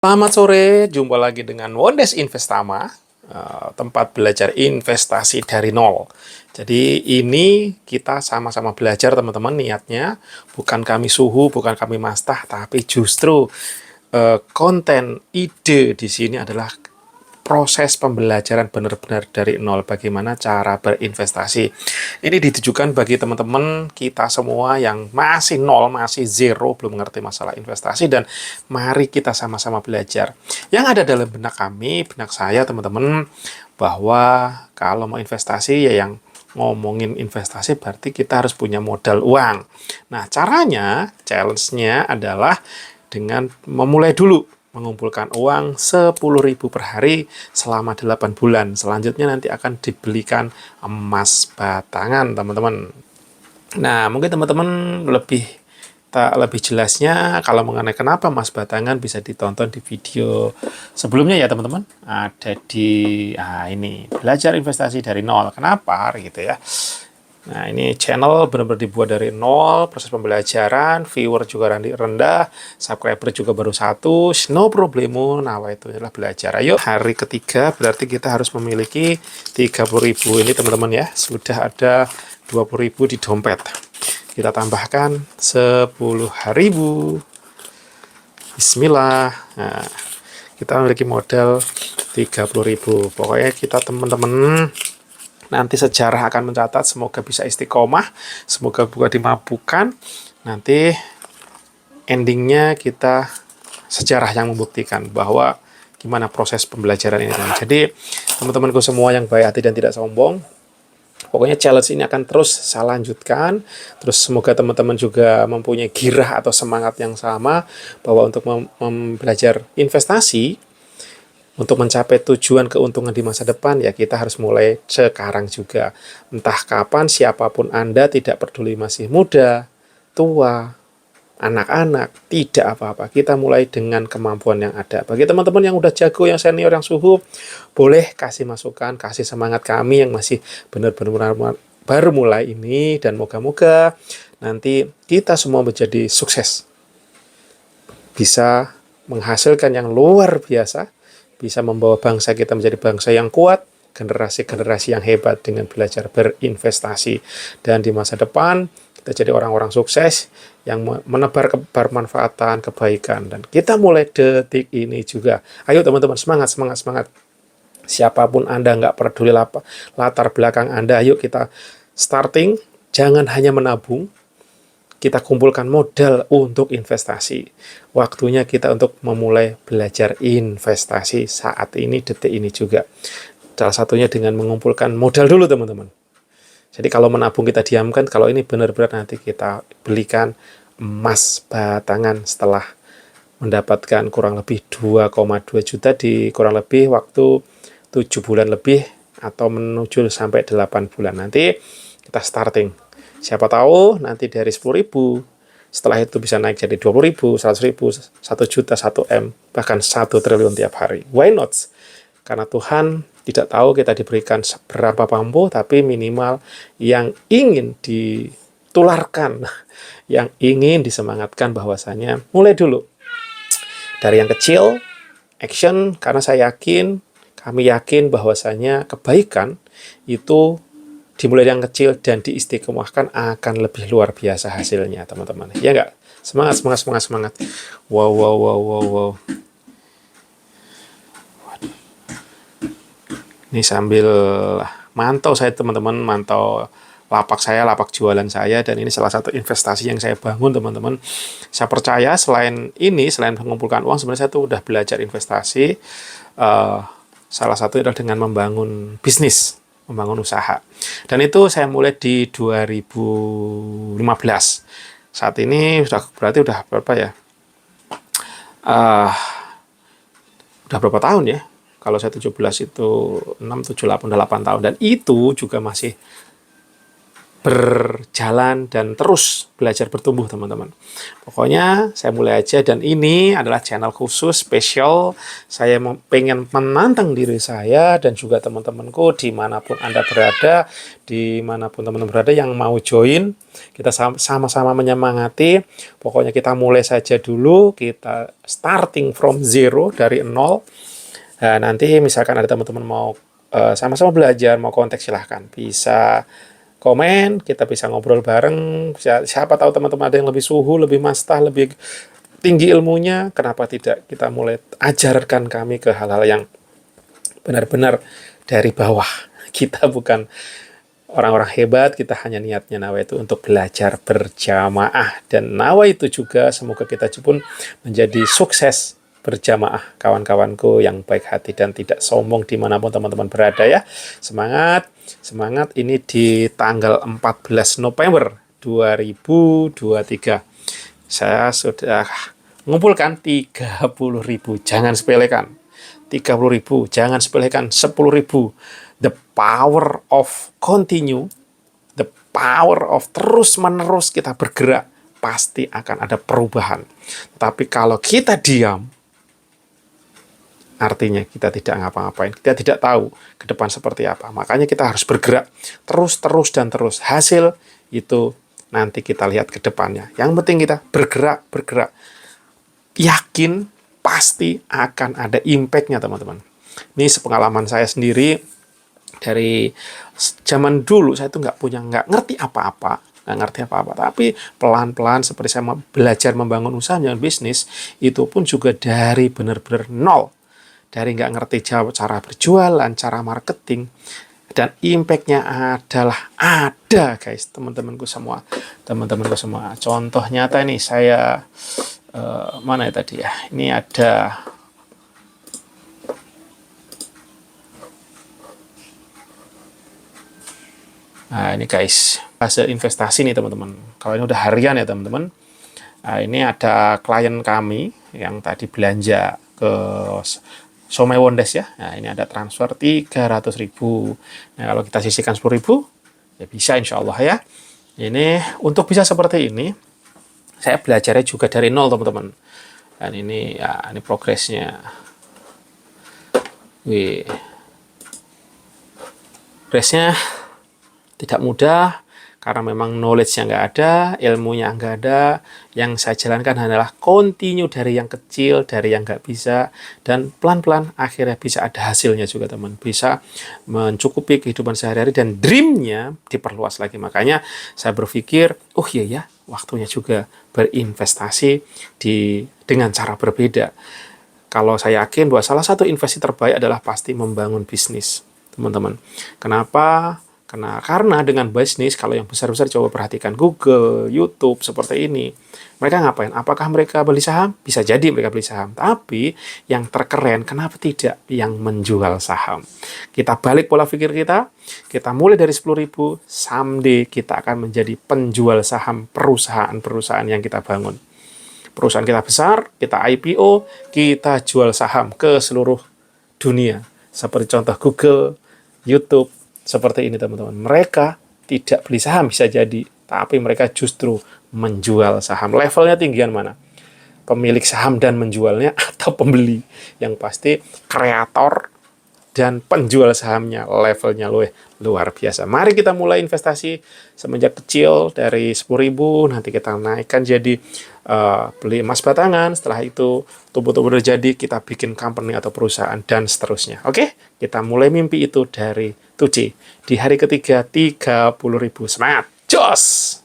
Selamat sore, jumpa lagi dengan Wondes Investama, tempat belajar investasi dari nol. Jadi ini kita sama-sama belajar teman-teman, niatnya bukan kami suhu, bukan kami mastah, tapi justru konten ide di sini adalah proses pembelajaran benar-benar dari nol, bagaimana cara berinvestasi. Ini ditujukan bagi teman-teman kita semua yang masih nol, masih zero, belum mengerti masalah investasi, dan mari kita sama-sama belajar. Yang ada dalam benak kami, benak saya teman-teman, bahwa kalau mau investasi ya yang ngomongin investasi berarti kita harus punya modal uang. Nah, caranya, challenge-nya adalah dengan memulai dulu mengumpulkan uang 10.000 per hari selama 8 bulan. Selanjutnya nanti akan dibelikan emas batangan, teman-teman. Nah, mungkin teman-teman lebih jelasnya kalau mengenai kenapa emas batangan bisa ditonton di video sebelumnya ya, teman-teman. Ada di ini, belajar investasi dari nol. Kenapa gitu ya? Nah, ini channel benar-benar dibuat dari nol, proses pembelajaran, viewer juga rendah, subscriber juga baru 1, no problemo. Nah, itu adalah belajar. Ayo, hari ketiga berarti kita harus memiliki 30.000 ini, teman-teman ya. Sudah ada 20.000 di dompet. Kita tambahkan 10.000. Bismillah. Nah, kita memiliki modal 30.000. Pokoknya kita teman-teman nanti sejarah akan mencatat, semoga bisa istiqomah, semoga bukan dimabukkan. Nanti endingnya kita sejarah yang membuktikan bahwa gimana proses pembelajaran ini. Jadi teman-temanku semua yang baik hati dan tidak sombong, pokoknya challenge ini akan terus saya lanjutkan. Terus semoga teman-teman juga mempunyai girah atau semangat yang sama bahwa untuk belajar investasi, untuk mencapai tujuan keuntungan di masa depan, ya kita harus mulai sekarang juga. Entah kapan, siapapun Anda, tidak peduli masih muda, tua, anak-anak, tidak apa-apa. Kita mulai dengan kemampuan yang ada. Bagi teman-teman yang udah jago, yang senior, yang suhu, boleh kasih masukan, kasih semangat kami yang masih benar-benar baru mulai ini. Dan moga-moga nanti kita semua menjadi sukses. Bisa menghasilkan yang luar biasa, bisa membawa bangsa kita menjadi bangsa yang kuat, generasi-generasi yang hebat dengan belajar berinvestasi. Dan di masa depan, kita jadi orang-orang sukses yang menebar kebermanfaatan, kebaikan. Dan kita mulai detik ini juga. Ayo teman-teman, semangat, semangat, semangat. Siapapun Anda, nggak peduli latar belakang Anda, ayo kita starting. Jangan hanya menabung, kita kumpulkan modal untuk investasi. Waktunya kita untuk memulai belajar investasi saat ini, detik ini juga. Salah satunya dengan mengumpulkan modal dulu, teman-teman. Jadi kalau menabung kita diamkan, kalau ini benar-benar nanti kita belikan emas batangan setelah mendapatkan kurang lebih 2,2 juta di kurang lebih waktu 7 bulan lebih atau menuju sampai 8 bulan. Nanti kita starting. Siapa tahu nanti dari 10.000, setelah itu bisa naik jadi 20.000, 100.000, 1 juta, 1 M, bahkan 1 triliun tiap hari. Why not? Karena Tuhan tidak tahu kita diberikan seberapa mampu, tapi minimal yang ingin ditularkan, yang ingin disemangatkan bahwasanya mulai dulu. Dari yang kecil, action, karena kami yakin bahwasanya kebaikan itu dimulai yang kecil dan diistiqomahkan akan lebih luar biasa hasilnya, teman-teman. Ya nggak? Semangat, semangat, semangat, semangat. Wow, wow, wow, wow, wow. Ini sambil mantau saya, teman-teman, mantau lapak saya, lapak jualan saya, dan ini salah satu investasi yang saya bangun, teman-teman. Saya percaya selain mengumpulkan uang, sebenarnya saya tuh udah belajar investasi. Salah satu adalah dengan membangun bisnis, membangun usaha. Dan itu saya mulai di 2015. Saat ini berarti udah berapa ya? Udah berapa tahun ya? Kalau saya 17 itu 6, 7, 8, 8 tahun. Dan itu juga masih berjalan dan terus belajar bertumbuh teman-teman. Pokoknya saya mulai aja, dan ini adalah channel khusus spesial. Saya pengen menantang diri saya dan juga teman-temanku dimanapun Anda berada, dimanapun teman-teman berada yang mau join. Kita sama-sama menyemangati. Pokoknya kita mulai saja dulu, kita starting from zero, dari nol. Nah, nanti misalkan ada teman-teman mau sama-sama belajar, mau kontak, silahkan. Bisa komen, kita bisa ngobrol bareng. Siapa tahu teman-teman ada yang lebih suhu, lebih mastah, lebih tinggi ilmunya, kenapa tidak kita mulai ajarkan kami ke hal-hal yang benar-benar dari bawah. Kita bukan orang-orang hebat, kita hanya niatnya Nawa itu untuk belajar berjamaah. Dan Nawa itu juga semoga kita pun menjadi sukses berjamaah, kawan-kawanku yang baik hati dan tidak sombong dimanapun teman-teman berada ya. Semangat, semangat. Ini di tanggal 14 November 2023. Saya sudah mengumpulkan 30.000, jangan sepelekan. 30.000, jangan sepelekan. 10.000. The power of continue, the power of terus-menerus kita bergerak, pasti akan ada perubahan. Tapi kalau kita diam, artinya kita tidak ngapa-ngapain, kita tidak tahu ke depan seperti apa. Makanya kita harus bergerak terus dan terus. Hasil itu nanti kita lihat ke depannya. Yang penting kita bergerak. Yakin pasti akan ada impact-nya teman-teman. Ini sepengalaman saya sendiri. Dari zaman dulu saya tuh nggak ngerti apa-apa. Tapi pelan-pelan seperti saya belajar membangun usaha dan bisnis, itu pun juga dari benar-benar nol. Dari nggak ngerti cara berjualan, cara marketing, dan impact-nya adalah ada, guys, teman-temanku semua. Contoh nyata ini saya mana ya tadi ya? Ini ada nah, ini guys, hasil investasi nih teman-teman. Kalau ini udah harian ya teman-teman. Nah, ini ada klien kami yang tadi belanja ke Somai Wondes ya. Nah, ini ada transfer 300.000. Nah, kalau kita sisihkan 10.000, ya bisa insya Allah ya. Ini untuk bisa seperti ini, saya belajarnya juga dari nol teman-teman. Dan ini ya, ini progresnya. Wih. Progresnya tidak mudah, karena memang knowledge-nya nggak ada, ilmunya nggak ada. Yang saya jalankan adalah continue dari yang kecil, dari yang nggak bisa, dan pelan-pelan akhirnya bisa ada hasilnya juga teman. Bisa mencukupi kehidupan sehari-hari dan dream-nya diperluas lagi. Makanya saya berpikir, oh iya ya, waktunya juga berinvestasi dengan cara berbeda. Kalau saya yakin bahwa salah satu investasi terbaik adalah pasti membangun bisnis, teman-teman. Kenapa? Karena dengan bisnis, kalau yang besar-besar coba perhatikan Google, YouTube, seperti ini. Mereka ngapain? Apakah mereka beli saham? Bisa jadi mereka beli saham. Tapi yang terkeren, kenapa tidak yang menjual saham? Kita balik pola pikir kita mulai dari 10.000, someday kita akan menjadi penjual saham perusahaan-perusahaan yang kita bangun. Perusahaan kita besar, kita IPO, kita jual saham ke seluruh dunia. Seperti contoh Google, YouTube, seperti ini teman-teman. Mereka tidak beli saham bisa jadi, tapi mereka justru menjual saham. Levelnya tinggian mana? Pemilik saham dan menjualnya atau pembeli? Yang pasti kreator dan penjual sahamnya levelnya luar biasa. Mari kita mulai investasi semenjak kecil dari 10.000, nanti kita naikkan jadi beli emas batangan. Setelah itu tumbuh-tumbuh jadi kita bikin company atau perusahaan dan seterusnya. Oke, kita mulai mimpi itu dari 2C. Di hari ketiga 30.000. Semangat, jos!